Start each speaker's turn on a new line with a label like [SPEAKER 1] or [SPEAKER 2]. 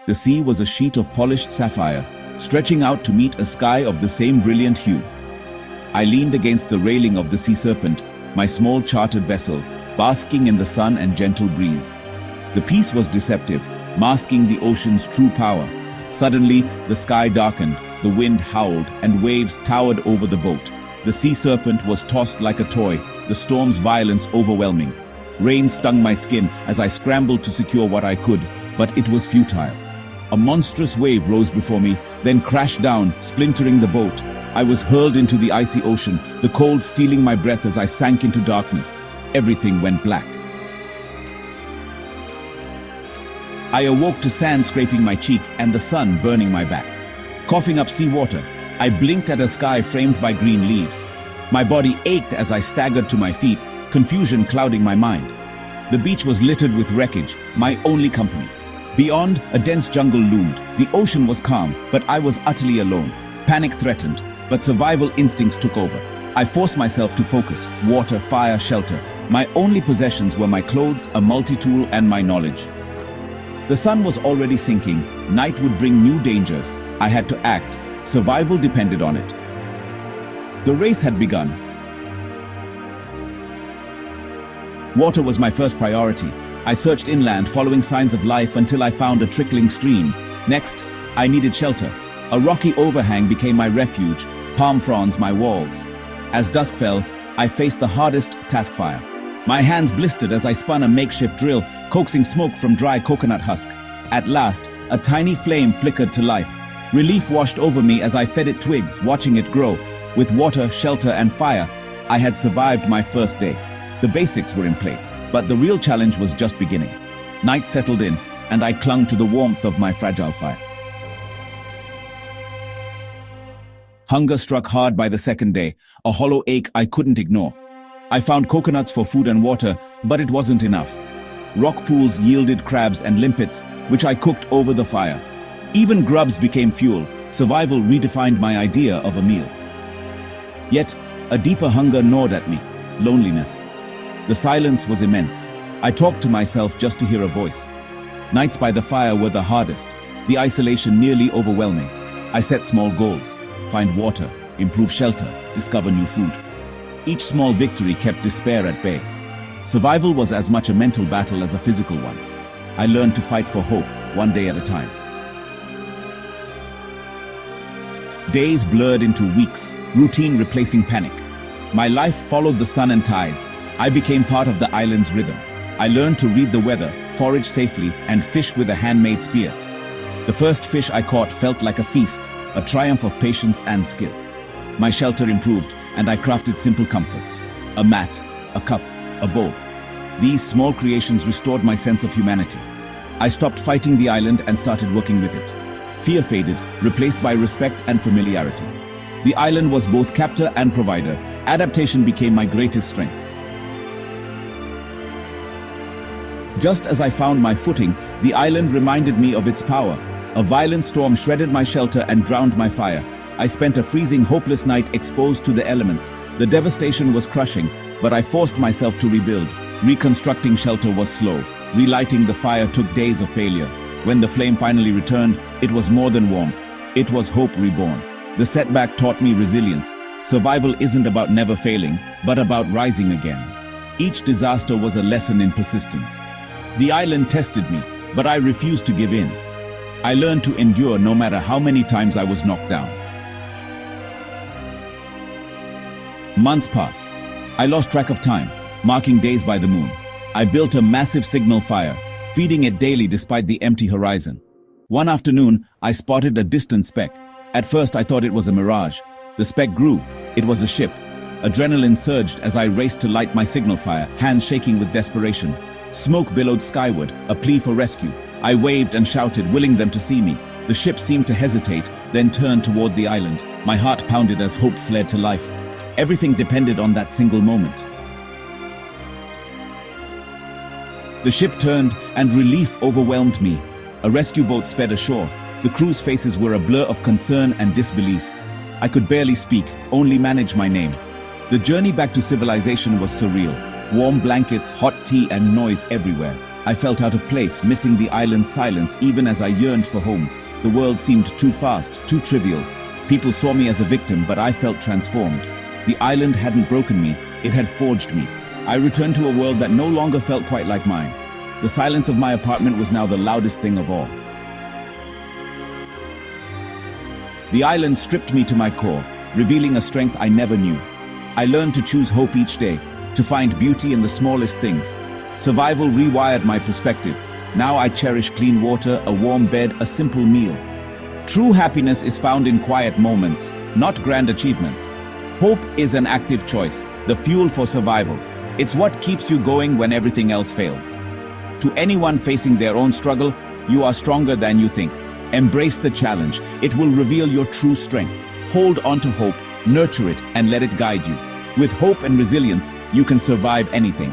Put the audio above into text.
[SPEAKER 1] The sea was a sheet of polished sapphire, stretching out to meet a sky of the same brilliant hue. I leaned against the railing of the Sea Serpent, my small chartered vessel, basking in the sun and gentle breeze. The peace was deceptive, masking the ocean's true power. Suddenly, the sky darkened, the wind howled, and waves towered over the boat. The Sea Serpent was tossed like a toy, the storm's violence overwhelming. Rain stung my skin as I scrambled to secure what I could, but it was futile. A monstrous wave rose before me, then crashed down, splintering the boat. I was hurled into the icy ocean, the cold stealing my breath as I sank into darkness. Everything went black. I awoke to sand scraping my cheek and the sun burning my back. Coughing up seawater, I blinked at a sky framed by green leaves. My body ached as I staggered to my feet, confusion clouding my mind. The beach was littered with wreckage, my only company. Beyond, a dense jungle loomed. The ocean was calm, but I was utterly alone. Panic threatened, but survival instincts took over. I forced myself to focus: water, fire, shelter. My only possessions were my clothes, a multi-tool, and my knowledge. The sun was already sinking. Night would bring new dangers. I had to act. Survival depended on it. The race had begun. Water was my first priority. I searched inland, following signs of life until I found a trickling stream. Next, I needed shelter. A rocky overhang became my refuge, palm fronds my walls. As dusk fell, I faced the hardest task: fire. My hands blistered as I spun a makeshift drill, coaxing smoke from dry coconut husk. At last, a tiny flame flickered to life. Relief washed over me as I fed it twigs, watching it grow. With water, shelter, and fire, I had survived my first day. The basics were in place, but the real challenge was just beginning. Night settled in, and I clung to the warmth of my fragile fire. Hunger struck hard by the second day, a hollow ache I couldn't ignore. I found coconuts for food and water, but it wasn't enough. Rock pools yielded crabs and limpets, which I cooked over the fire. Even grubs became fuel. Survival redefined my idea of a meal. Yet, a deeper hunger gnawed at me: loneliness. The silence was immense. I talked to myself just to hear a voice. Nights by the fire were the hardest, the isolation nearly overwhelming. I set small goals: find water, improve shelter, discover new food. Each small victory kept despair at bay. Survival was as much a mental battle as a physical one. I learned to fight for hope, one day at a time. Days blurred into weeks, routine replacing panic. My life followed the sun and tides. I became part of the island's rhythm. I learned to read the weather, forage safely, and fish with a handmade spear. The first fish I caught felt like a feast, a triumph of patience and skill. My shelter improved, and I crafted simple comforts: a mat, a cup, a bowl. These small creations restored my sense of humanity. I stopped fighting the island and started working with it. Fear faded, replaced by respect and familiarity. The island was both captor and provider. Adaptation became my greatest strength. Just as I found my footing, the island reminded me of its power. A violent storm shredded my shelter and drowned my fire. I spent a freezing, hopeless night exposed to the elements. The devastation was crushing, but I forced myself to rebuild. Reconstructing shelter was slow. Relighting the fire took days of failure. When the flame finally returned, it was more than warmth. It was hope reborn. The setback taught me resilience. Survival isn't about never failing, but about rising again. Each disaster was a lesson in persistence. The island tested me, but I refused to give in. I learned to endure no matter how many times I was knocked down. Months passed. I lost track of time, marking days by the moon. I built a massive signal fire, feeding it daily despite the empty horizon. One afternoon, I spotted a distant speck. At first, I thought it was a mirage. The speck grew. It was a ship. Adrenaline surged as I raced to light my signal fire, hands shaking with desperation. Smoke billowed skyward, a plea for rescue. I waved and shouted, willing them to see me. The ship seemed to hesitate, then turned toward the island. My heart pounded as hope fled to life. Everything depended on that single moment. The ship turned, and relief overwhelmed me. A rescue boat sped ashore. The crew's faces were a blur of concern and disbelief. I could barely speak, only manage my name. The journey back to civilization was surreal. Warm blankets, hot tea, and noise everywhere. I felt out of place, missing the island's silence even as I yearned for home. The world seemed too fast, too trivial. People saw me as a victim, but I felt transformed. The island hadn't broken me, it had forged me. I returned to a world that no longer felt quite like mine. The silence of my apartment was now the loudest thing of all. The island stripped me to my core, revealing a strength I never knew. I learned to choose hope each day, to find beauty in the smallest things. Survival rewired my perspective. Now I cherish clean water, a warm bed, a simple meal. True happiness is found in quiet moments, not grand achievements. Hope is an active choice, the fuel for survival. It's what keeps you going when everything else fails. To anyone facing their own struggle, you are stronger than you think. Embrace the challenge. It will reveal your true strength. Hold on to hope, nurture it, and let it guide you. With hope and resilience, you can survive anything.